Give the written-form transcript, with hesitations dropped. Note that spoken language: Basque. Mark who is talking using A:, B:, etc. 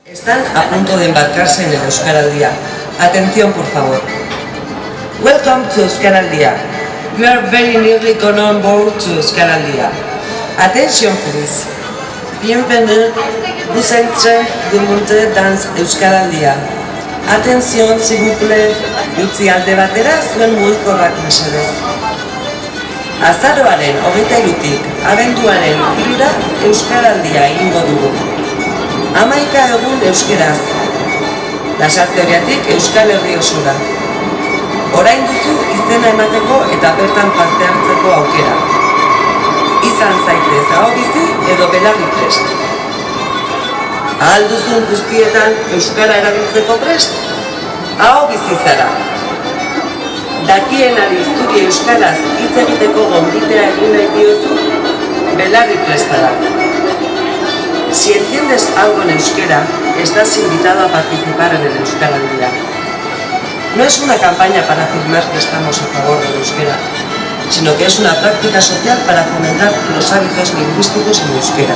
A: Están a punto de embarcarse en el Euskaraldia. Atención, por favor. Welcome to Euskaraldia. You are very nearly gone on board to Euskaraldia. Attention, please. Bienvenue, vous entrez du monde dans Euskaraldia. Atención, s'il vous plaît. Utzi alde batera zuen mugikorrak mesedez. Azaroaren 23tik abenduaren 3ra Euskaraldia egingo dugu. 11 egun euskeraz. Lasarte-Oriatik Euskal Herri osora. Orain duzu izena emateko eta bertan parte hartzeko aukera. Izan zaitez aho bizi edo belarri prest. Ahal duzun guztietan euskara erabiltzeko prest? Aho bizi zara. Dakienari zuri euskaraz hitz egiteko gonbitea egin nahi diozu, belarri prestara. Si entiendes algo en euskera, estás invitado a participar en el Euskaraldia. No es una campaña para afirmar que estamos a favor del euskera, sino que es una práctica social para fomentar los hábitos lingüísticos en euskera.